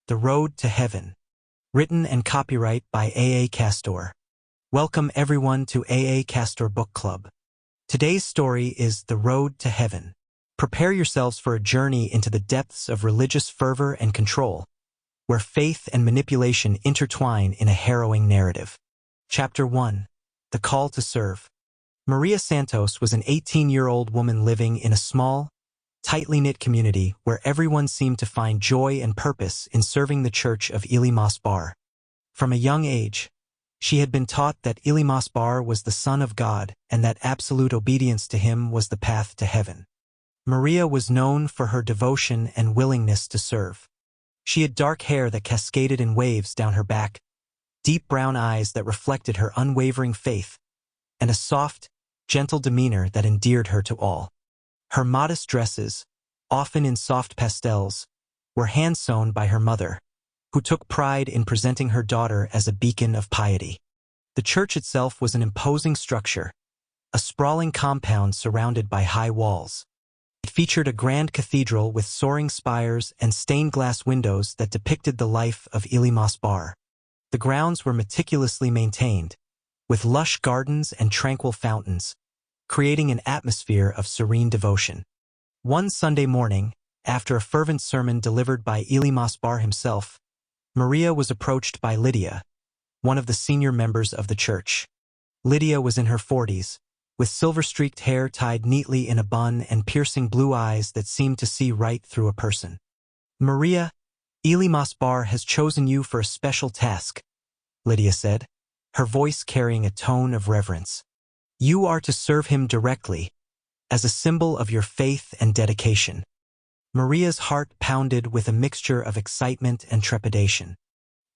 The Road to Heaven. Written and copyright by A. A. Castor. Welcome everyone to A. A. Castor Book Club. Today's story is The Road to Heaven. Prepare yourselves for a journey into the depths of religious fervor and control, where faith and manipulation intertwine in a harrowing narrative. Chapter 1. The Call to Serve. Maria Santos was an 18-year-old woman living in a small, tightly knit community where everyone seemed to find joy and purpose in serving the Church of Ilimas Bar. From a young age, she had been taught that Ilimas Bar was the Son of God and that absolute obedience to him was the path to heaven. Maria was known for her devotion and willingness to serve. She had dark hair that cascaded in waves down her back, deep brown eyes that reflected her unwavering faith, and a soft, gentle demeanor that endeared her to all. Her modest dresses, often in soft pastels, were hand-sewn by her mother, who took pride in presenting her daughter as a beacon of piety. The church itself was an imposing structure, a sprawling compound surrounded by high walls. It featured a grand cathedral with soaring spires and stained-glass windows that depicted the life of Ilimas Bar. The grounds were meticulously maintained, with lush gardens and tranquil fountains, creating an atmosphere of serene devotion. One Sunday morning, after a fervent sermon delivered by Ilimas Bar himself, Maria was approached by Lydia, one of the senior members of the church. Lydia was in her 40s, with silver-streaked hair tied neatly in a bun and piercing blue eyes that seemed to see right through a person. "Maria, Ilimas Bar has chosen you for a special task," Lydia said, her voice carrying a tone of reverence. "You are to serve him directly, as a symbol of your faith and dedication." Maria's heart pounded with a mixture of excitement and trepidation.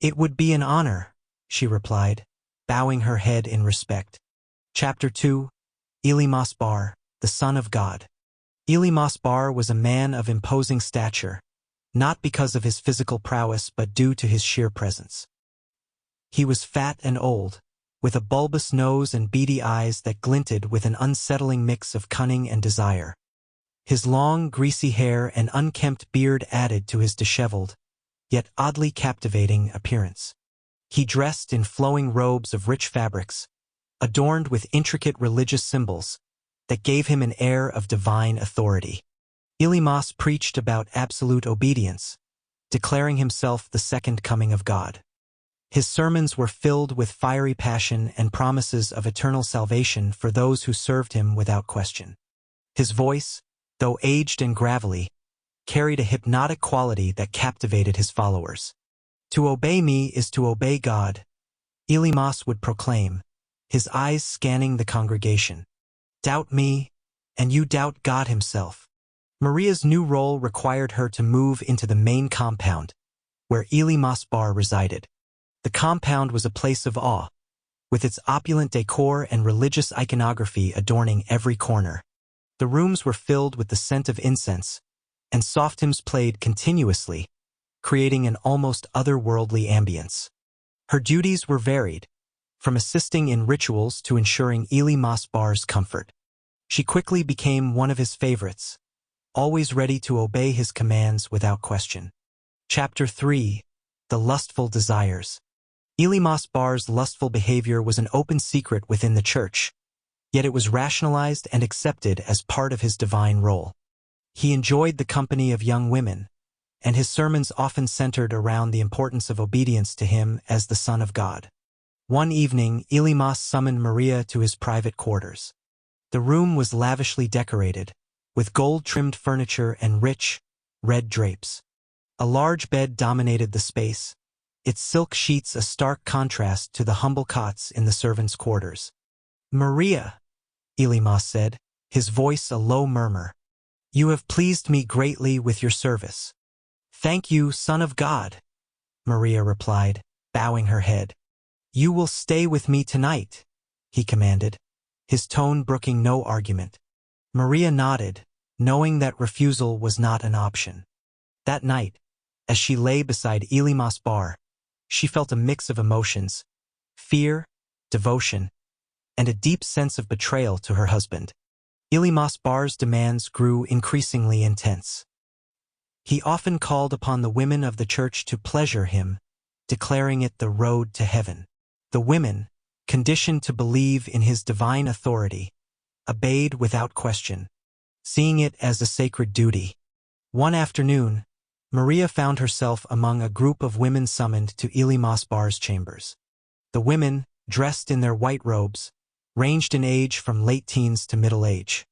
"It would be an honor," she replied, bowing her head in respect. Chapter 2. Ilimas Bar, the Son of God. Ilimas Bar was a man of imposing stature, not because of his physical prowess but due to his sheer presence. He was fat and old, with a bulbous nose and beady eyes that glinted with an unsettling mix of cunning and desire. His long, greasy hair and unkempt beard added to his disheveled, yet oddly captivating appearance. He dressed in flowing robes of rich fabrics, adorned with intricate religious symbols, that gave him an air of divine authority. Ilimas preached about absolute obedience, declaring himself the second coming of God. His sermons were filled with fiery passion and promises of eternal salvation for those who served him without question. His voice, though aged and gravelly, carried a hypnotic quality that captivated his followers. "To obey me is to obey God," Ilimas would proclaim, his eyes scanning the congregation. "Doubt me, and you doubt God himself." Maria's new role required her to move into the main compound, where Ilimas Bar resided. The compound was a place of awe, with its opulent decor and religious iconography adorning every corner. The rooms were filled with the scent of incense, and soft hymns played continuously, creating an almost otherworldly ambience. Her duties were varied, from assisting in rituals to ensuring Ilimas Bar's comfort. She quickly became one of his favorites, always ready to obey his commands without question. Chapter 3. The Lustful Desires. Ilimas Bar's lustful behavior was an open secret within the church, yet it was rationalized and accepted as part of his divine role. He enjoyed the company of young women, and his sermons often centered around the importance of obedience to him as the Son of God. One evening, Ilimas summoned Maria to his private quarters. The room was lavishly decorated, with gold-trimmed furniture and rich, red drapes. A large bed dominated the space, its silk sheets a stark contrast to the humble cots in the servants' quarters. "Maria," Ilimas said, his voice a low murmur, "you have pleased me greatly with your service." "Thank you, Son of God," Maria replied, bowing her head. "You will stay with me tonight," he commanded, his tone brooking no argument. Maria nodded, knowing that refusal was not an option. That night, as she lay beside Ilimas Bar, she felt a mix of emotions: fear, devotion, and a deep sense of betrayal to her husband. Ilimas Bar's demands grew increasingly intense. He often called upon the women of the church to pleasure him, declaring it the road to heaven. The women, conditioned to believe in his divine authority, obeyed without question, seeing it as a sacred duty. One afternoon, Maria found herself among a group of women summoned to Elymas Bar's chambers. The women, dressed in their white robes, ranged in age from late teens to middle age.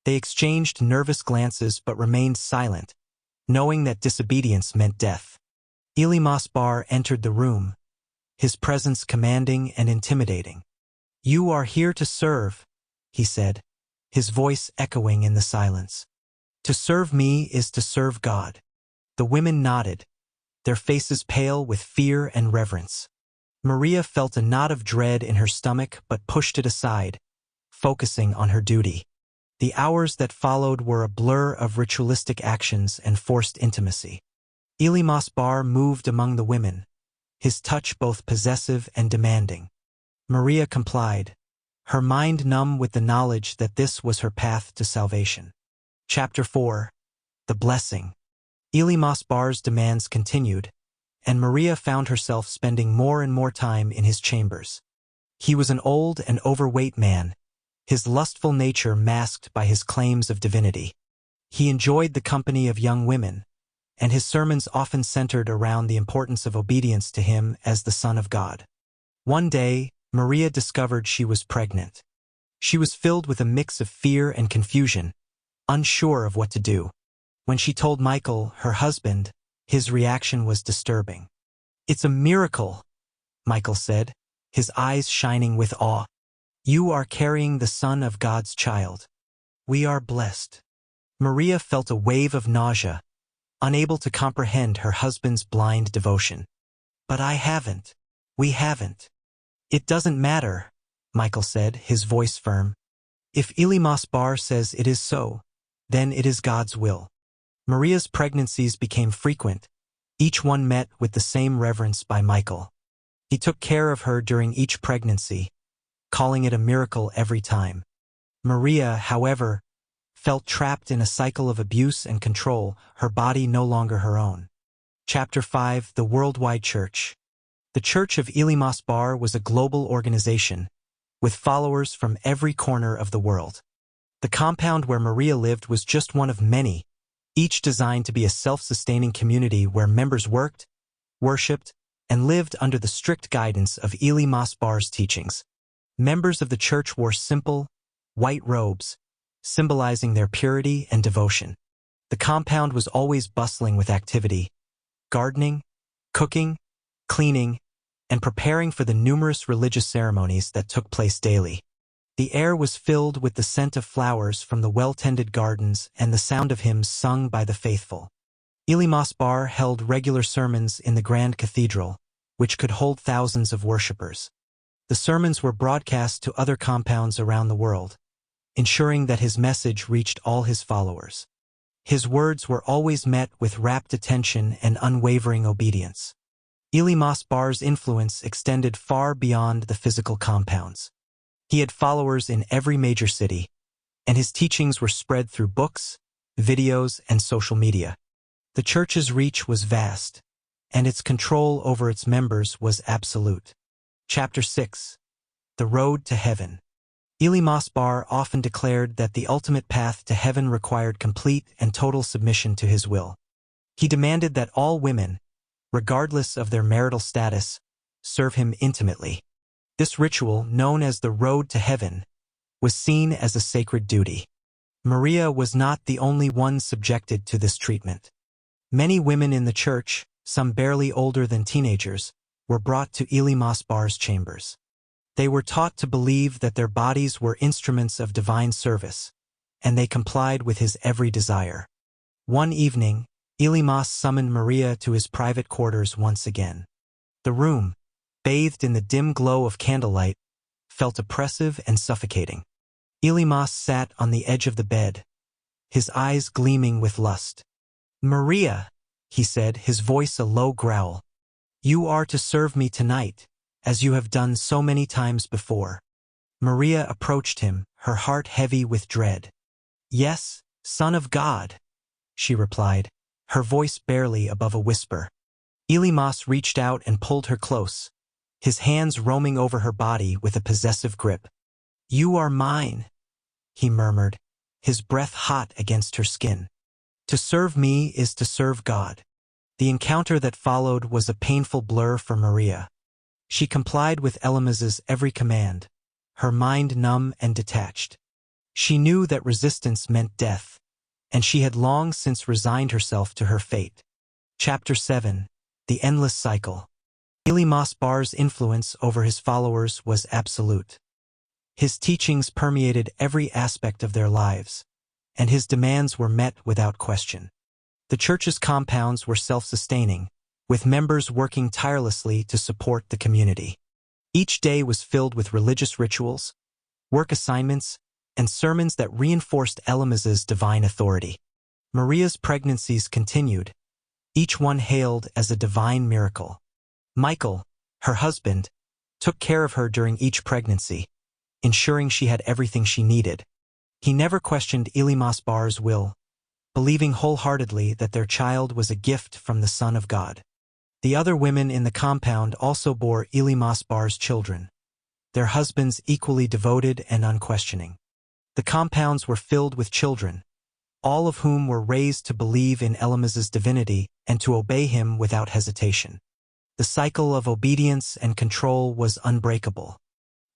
They exchanged nervous glances but remained silent, knowing that disobedience meant death. Elymas Bar entered the room, his presence commanding and intimidating. "You are here to serve," he said, his voice echoing in the silence. "To serve me is to serve God." The women nodded, their faces pale with fear and reverence. Maria felt a knot of dread in her stomach but pushed it aside, focusing on her duty. The hours that followed were a blur of ritualistic actions and forced intimacy. Elymas Bar moved among the women, his touch both possessive and demanding. Maria complied, her mind numb with the knowledge that this was her path to salvation. Chapter 4. The Blessing. Elymas Bar's demands continued, and Maria found herself spending more and more time in his chambers. He was an old and overweight man, his lustful nature masked by his claims of divinity. He enjoyed the company of young women, and his sermons often centered around the importance of obedience to him as the Son of God. One day, Maria discovered she was pregnant. She was filled with a mix of fear and confusion, unsure of what to do. When she told Michael, her husband, his reaction was disturbing. "It's a miracle," Michael said, his eyes shining with awe. "You are carrying the Son of God's child. We are blessed." Maria felt a wave of nausea, unable to comprehend her husband's blind devotion. "But I haven't. We haven't." "It doesn't matter," Michael said, his voice firm. "If Elymas Bar says it is so, then it is God's will." Maria's pregnancies became frequent, each one met with the same reverence by Michael. He took care of her during each pregnancy, calling it a miracle every time. Maria, however, felt trapped in a cycle of abuse and control, her body no longer her own. Chapter 5. The Worldwide Church. The Church of Elymas Bar was a global organization, with followers from every corner of the world. The compound where Maria lived was just one of many, each designed to be a self-sustaining community where members worked, worshipped, and lived under the strict guidance of Elymas Bar's teachings. Members of the church wore simple, white robes, symbolizing their purity and devotion. The compound was always bustling with activity, gardening, cooking, cleaning, and preparing for the numerous religious ceremonies that took place daily. The air was filled with the scent of flowers from the well-tended gardens and the sound of hymns sung by the faithful. Elymas Bar held regular sermons in the Grand Cathedral, which could hold thousands of worshippers. The sermons were broadcast to other compounds around the world, ensuring that his message reached all his followers. His words were always met with rapt attention and unwavering obedience. Elymas Bar's influence extended far beyond the physical compounds. He had followers in every major city, and his teachings were spread through books, videos, and social media. The church's reach was vast, and its control over its members was absolute. Chapter 6. The Road to Heaven. Elymas Bar often declared that the ultimate path to heaven required complete and total submission to his will. He demanded that all women, regardless of their marital status, serve him intimately. This ritual, known as the Road to Heaven, was seen as a sacred duty. Maria was not the only one subjected to this treatment. Many women in the church, some barely older than teenagers, were brought to Elymas Bar's chambers. They were taught to believe that their bodies were instruments of divine service, and they complied with his every desire. One evening, Elymas summoned Maria to his private quarters once again. The room, bathed in the dim glow of candlelight, felt oppressive and suffocating. Elymas sat on the edge of the bed, his eyes gleaming with lust. "Maria," he said, his voice a low growl, "you are to serve me tonight, as you have done so many times before." Maria approached him, her heart heavy with dread. "Yes, Son of God," she replied, her voice barely above a whisper. Elymas reached out and pulled her close, his hands roaming over her body with a possessive grip. "You are mine," he murmured, his breath hot against her skin. "To serve me is to serve God." The encounter that followed was a painful blur for Maria. She complied with Elymas's every command, her mind numb and detached. She knew that resistance meant death, and she had long since resigned herself to her fate. Chapter 7. The Endless Cycle. Elymas Bar's influence over his followers was absolute. His teachings permeated every aspect of their lives, and his demands were met without question. The church's compounds were self-sustaining, with members working tirelessly to support the community. Each day was filled with religious rituals, work assignments, and sermons that reinforced Elymas's divine authority. Maria's pregnancies continued, each one hailed as a divine miracle. Michael, her husband, took care of her during each pregnancy, ensuring she had everything she needed. He never questioned Elymas Bar's will, believing wholeheartedly that their child was a gift from the Son of God. The other women in the compound also bore Elymas Bar's children, their husbands equally devoted and unquestioning. The compounds were filled with children, all of whom were raised to believe in Elymas's divinity and to obey him without hesitation. The cycle of obedience and control was unbreakable.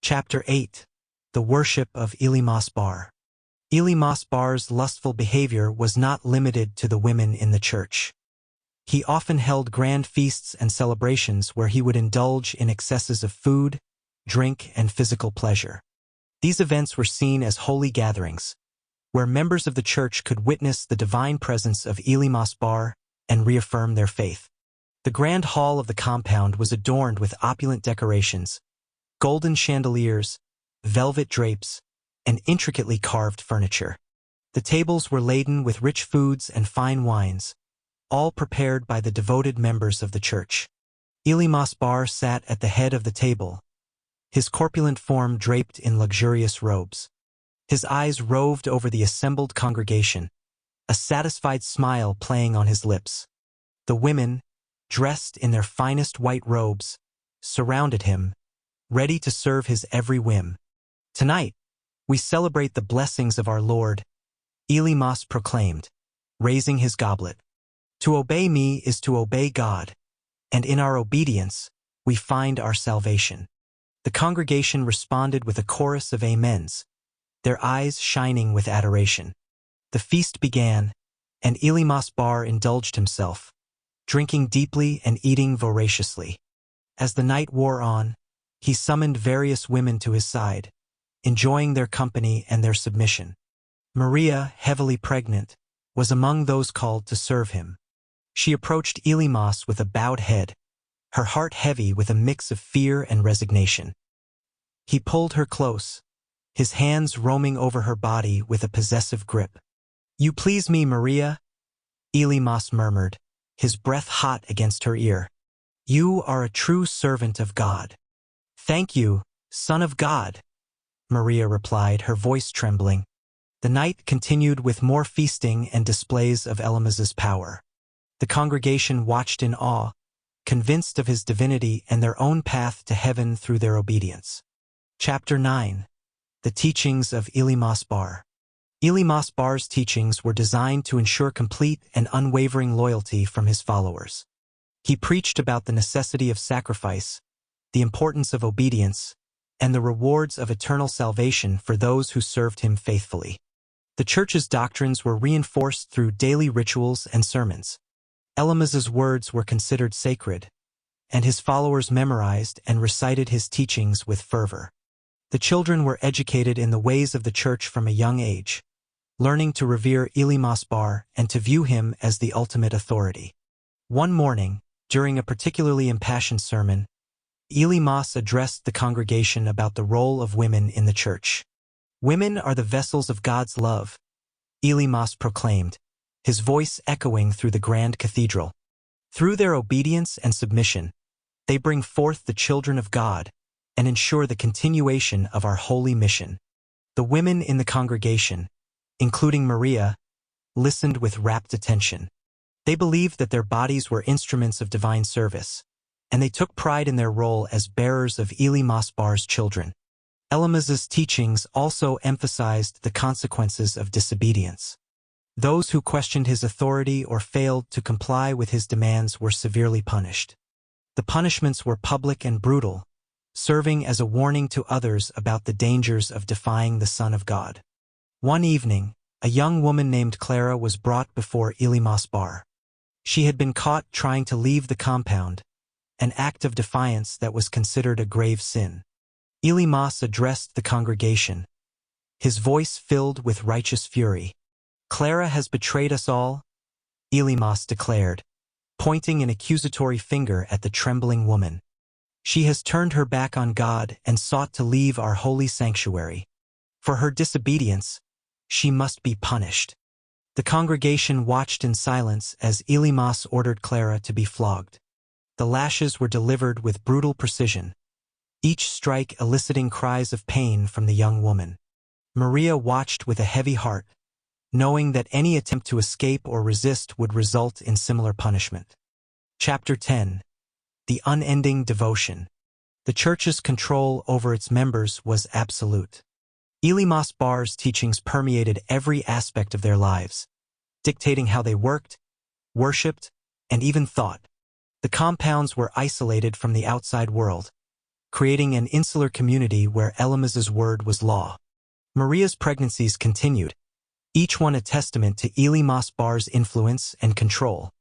Chapter 8. The Worship of Elymas Bar. Elymas Bar's lustful behavior was not limited to the women in the church. He often held grand feasts and celebrations where he would indulge in excesses of food, drink, and physical pleasure. These events were seen as holy gatherings, where members of the church could witness the divine presence of Elymas Bar and reaffirm their faith. The grand hall of the compound was adorned with opulent decorations, golden chandeliers, velvet drapes, and intricately carved furniture. The tables were laden with rich foods and fine wines, all prepared by the devoted members of the church. Elymas Bar sat at the head of the table, his corpulent form draped in luxurious robes. His eyes roved over the assembled congregation, a satisfied smile playing on his lips. The women, dressed in their finest white robes, surrounded him, ready to serve his every whim. "Tonight, we celebrate the blessings of our Lord," Elymas proclaimed, raising his goblet. "To obey me is to obey God, and in our obedience, we find our salvation." The congregation responded with a chorus of amens, their eyes shining with adoration. The feast began, and Elymas Bar indulged himself, drinking deeply and eating voraciously. As the night wore on, he summoned various women to his side, enjoying their company and their submission. Maria, heavily pregnant, was among those called to serve him. She approached Elymas with a bowed head, her heart heavy with a mix of fear and resignation. He pulled her close, his hands roaming over her body with a possessive grip. "You please me, Maria," Elymas murmured, his breath hot against her ear. "You are a true servant of God." "Thank you, Son of God," Maria replied, her voice trembling. The night continued with more feasting and displays of Elymas's power. The congregation watched in awe, convinced of his divinity and their own path to heaven through their obedience. Chapter 9. The Teachings of Elymas Bar. Elymas Bar's teachings were designed to ensure complete and unwavering loyalty from his followers. He preached about the necessity of sacrifice, the importance of obedience, and the rewards of eternal salvation for those who served him faithfully. The church's doctrines were reinforced through daily rituals and sermons. Elymas's words were considered sacred, and his followers memorized and recited his teachings with fervor. The children were educated in the ways of the church from a young age, learning to revere Elymas Bar and to view him as the ultimate authority. One morning, during a particularly impassioned sermon, Elymas addressed the congregation about the role of women in the church. "Women are the vessels of God's love," Elymas proclaimed, his voice echoing through the grand cathedral. "Through their obedience and submission, they bring forth the children of God and ensure the continuation of our holy mission." The women in the congregation, including Maria, listened with rapt attention. They believed that their bodies were instruments of divine service, and they took pride in their role as bearers of Eli Masbar's children. Elimaz's teachings also emphasized the consequences of disobedience. Those who questioned his authority or failed to comply with his demands were severely punished. The punishments were public and brutal, serving as a warning to others about the dangers of defying the Son of God. One evening, a young woman named Clara was brought before Eli Masbar. She had been caught trying to leave the compound, an act of defiance that was considered a grave sin. Eli Mas addressed the congregation, his voice filled with righteous fury. "Clara has betrayed us all," Eli Mas declared, pointing an accusatory finger at the trembling woman. "She has turned her back on God and sought to leave our holy sanctuary. For her disobedience, she must be punished." The congregation watched in silence as Eli Mas ordered Clara to be flogged. The lashes were delivered with brutal precision, each strike eliciting cries of pain from the young woman. Maria watched with a heavy heart, knowing that any attempt to escape or resist would result in similar punishment. Chapter 10. The Unending Devotion. The church's control over its members was absolute. Eli Masbar's teachings permeated every aspect of their lives, dictating how they worked, worshipped, and even thought. The compounds were isolated from the outside world, creating an insular community where Elimaz's word was law. Maria's pregnancies continued, each one a testament to Eli Masbar's influence and control.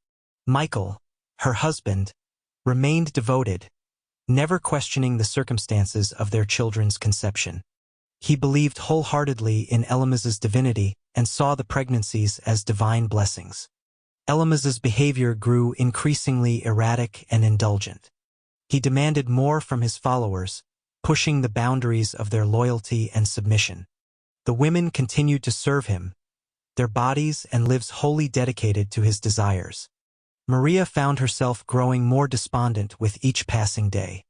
Michael, her husband, remained devoted, never questioning the circumstances of their children's conception. He believed wholeheartedly in Elimaz's divinity and saw the pregnancies as divine blessings. Elimaz's behavior grew increasingly erratic and indulgent. He demanded more from his followers, pushing the boundaries of their loyalty and submission. The women continued to serve him, their bodies and lives wholly dedicated to his desires. Maria found herself growing more despondent with each passing day.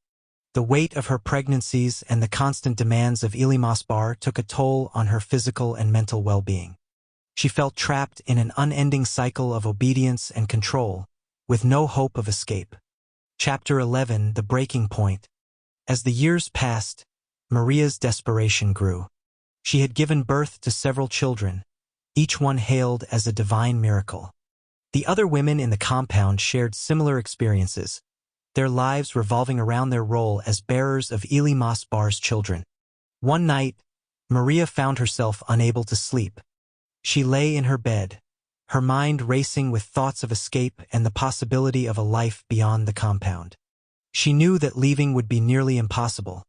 The weight of her pregnancies and the constant demands of Eli Masbar took a toll on her physical and mental well-being. She felt trapped in an unending cycle of obedience and control, with no hope of escape. Chapter 11. The Breaking Point. As the years passed, Maria's desperation grew. She had given birth to several children, each one hailed as a divine miracle. The other women in the compound shared similar experiences, their lives revolving around their role as bearers of Eli Masbar's children. One night, Maria found herself unable to sleep. She lay in her bed, her mind racing with thoughts of escape and the possibility of a life beyond the compound. She knew that leaving would be nearly impossible,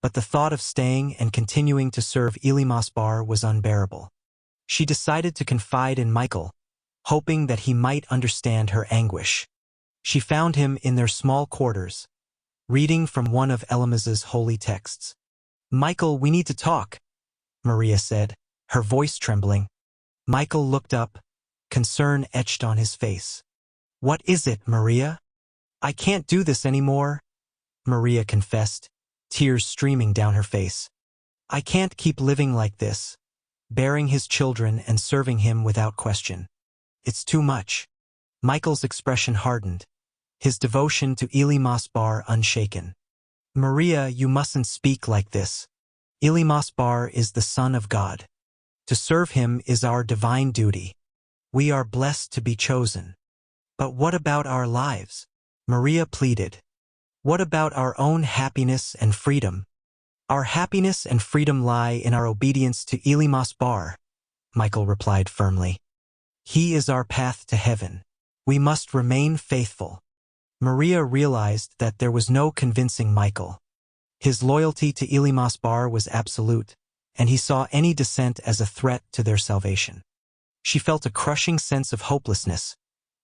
but the thought of staying and continuing to serve Eli Masbar was unbearable. She decided to confide in Michael, hoping that he might understand her anguish. She found him in their small quarters, reading from one of Elimaz's holy texts. "Michael, we need to talk," Maria said, her voice trembling. Michael looked up, concern etched on his face. "What is it, Maria?" "I can't do this anymore," Maria confessed, tears streaming down her face. "I can't keep living like this, bearing his children and serving him without question. It's too much." Michael's expression hardened, his devotion to Eli Masbar unshaken. "Maria, you mustn't speak like this. Eli Masbar is the Son of God. To serve him is our divine duty. We are blessed to be chosen. But what about our lives?" Maria pleaded. "What about our own happiness and freedom?" "Our happiness and freedom lie in our obedience to Eli Masbar," Michael replied firmly. "He is our path to heaven. We must remain faithful." Maria realized that there was no convincing Michael. His loyalty to Eli Masbar was absolute, and he saw any dissent as a threat to their salvation. She felt a crushing sense of hopelessness,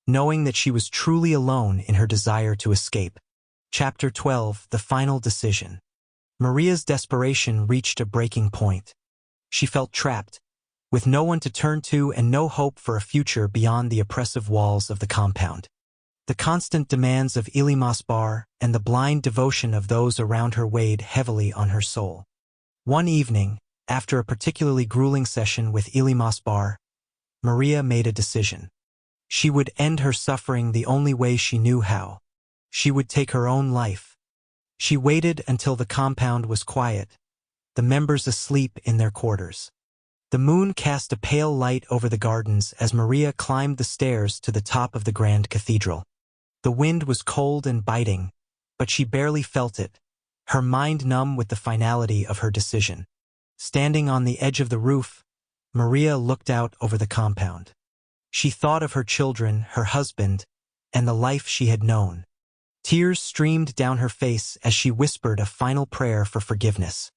knowing that she was truly alone in her desire to escape. Chapter 12. The Final Decision. Maria's desperation reached a breaking point. She felt trapped, with no one to turn to and no hope for a future beyond the oppressive walls of the compound. The constant demands of Eli Masbar and the blind devotion of those around her weighed heavily on her soul. One evening, after a particularly grueling session with Eli Masbar, Maria made a decision. She would end her suffering the only way she knew how. She would take her own life. She waited until the compound was quiet, the members asleep in their quarters. The moon cast a pale light over the gardens as Maria climbed the stairs to the top of the grand cathedral. The wind was cold and biting, but she barely felt it, her mind numb with the finality of her decision. Standing on the edge of the roof, Maria looked out over the compound. She thought of her children, her husband, and the life she had known. Tears streamed down her face as she whispered a final prayer for forgiveness.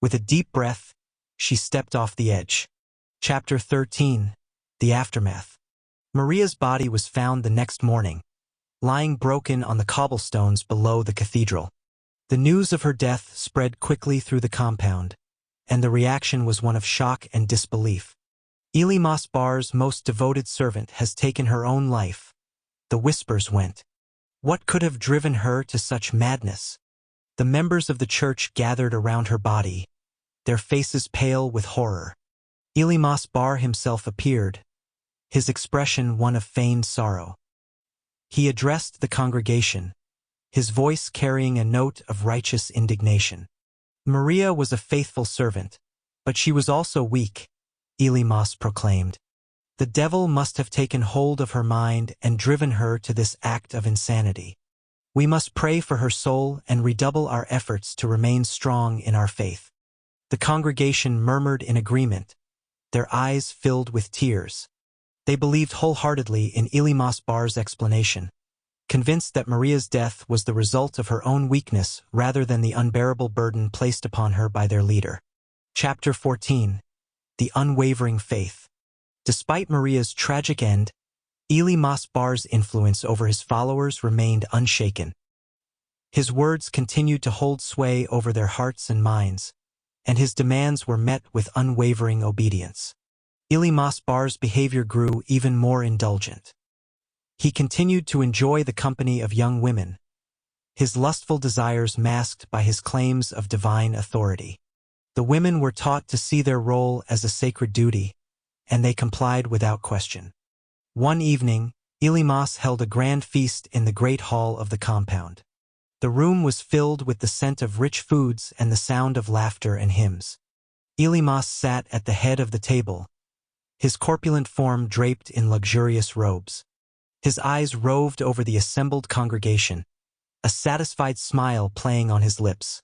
With a deep breath, she stepped off the edge. Chapter 13. The Aftermath. Maria's body was found the next morning, lying broken on the cobblestones below the cathedral. The news of her death spread quickly through the compound, and the reaction was one of shock and disbelief. Elimas Bar's most devoted servant has taken her own life, the whispers went. What could have driven her to such madness? The members of the church gathered around her body, their faces pale with horror. Elimas Bar himself appeared, his expression one of feigned sorrow. He addressed the congregation, his voice carrying a note of righteous indignation. Maria was a faithful servant, but she was also weak, Elimas proclaimed. The devil must have taken hold of her mind and driven her to this act of insanity. We must pray for her soul and redouble our efforts to remain strong in our faith. The congregation murmured in agreement, their eyes filled with tears. They believed wholeheartedly in Elimas Bar's explanation, convinced that Maria's death was the result of her own weakness rather than the unbearable burden placed upon her by their leader. Chapter 14. The Unwavering Faith. Despite Maria's tragic end, Elimas Bar's influence over his followers remained unshaken. His words continued to hold sway over their hearts and minds, and his demands were met with unwavering obedience. Elimas Bar's behavior grew even more indulgent. He continued to enjoy the company of young women, his lustful desires masked by his claims of divine authority. The women were taught to see their role as a sacred duty, and they complied without question. One evening, Elimas held a grand feast in the great hall of the compound. The room was filled with the scent of rich foods and the sound of laughter and hymns. Elimas sat at the head of the table, his corpulent form draped in luxurious robes. His eyes roved over the assembled congregation, a satisfied smile playing on his lips.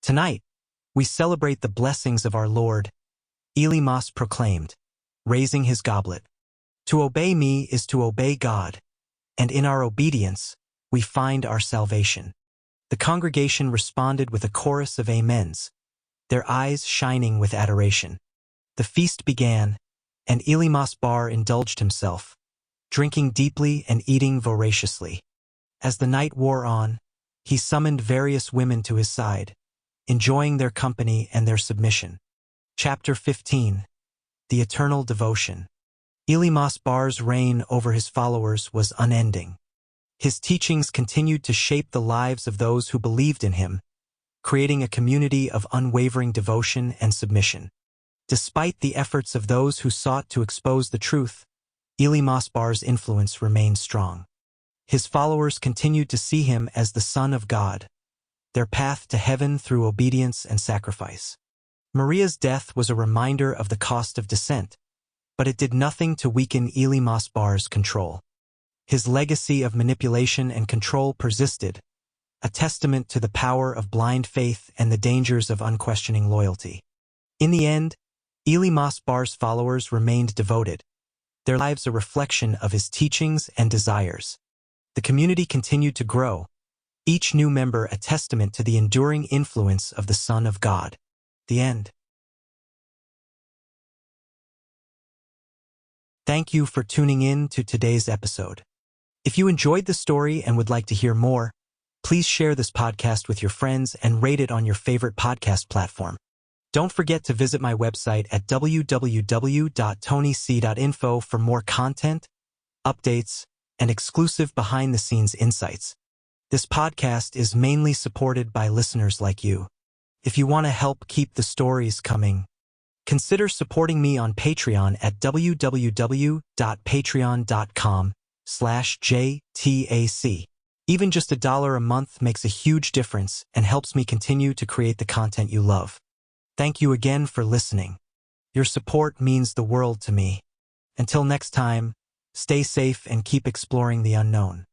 Tonight, we celebrate the blessings of our Lord, Elimas proclaimed, raising his goblet. To obey me is to obey God, and in our obedience, we find our salvation. The congregation responded with a chorus of amens, their eyes shining with adoration. The feast began, and Elimas Bar indulged himself, drinking deeply and eating voraciously. As the night wore on, he summoned various women to his side, enjoying their company and their submission. Chapter 15. The Eternal Devotion. Elimas Bar's reign over his followers was unending. His teachings continued to shape the lives of those who believed in him, creating a community of unwavering devotion and submission. Despite the efforts of those who sought to expose the truth, Elimas Bar's influence remained strong. His followers continued to see him as the Son of God, their path to heaven through obedience and sacrifice. Maria's death was a reminder of the cost of dissent, but it did nothing to weaken Elimas Bar's control. His legacy of manipulation and control persisted, a testament to the power of blind faith and the dangers of unquestioning loyalty. In the end, Elimas Bar's followers remained devoted, their lives a reflection of his teachings and desires. The community continued to grow, each new member a testament to the enduring influence of the Son of God. The end. Thank you for tuning in to today's episode. If you enjoyed the story and would like to hear more, please share this podcast with your friends and rate it on your favorite podcast platform. Don't forget to visit my website at www.tonyc.info for more content, updates, and exclusive behind-the-scenes insights. This podcast is mainly supported by listeners like you. If you want to help keep the stories coming, Consider supporting me on Patreon at www.patreon.com/JTAC. Even just $1 a month makes a huge difference and helps me continue to create the content you love. Thank you again for listening. Your support means the world to me. Until next time, stay safe and keep exploring the unknown.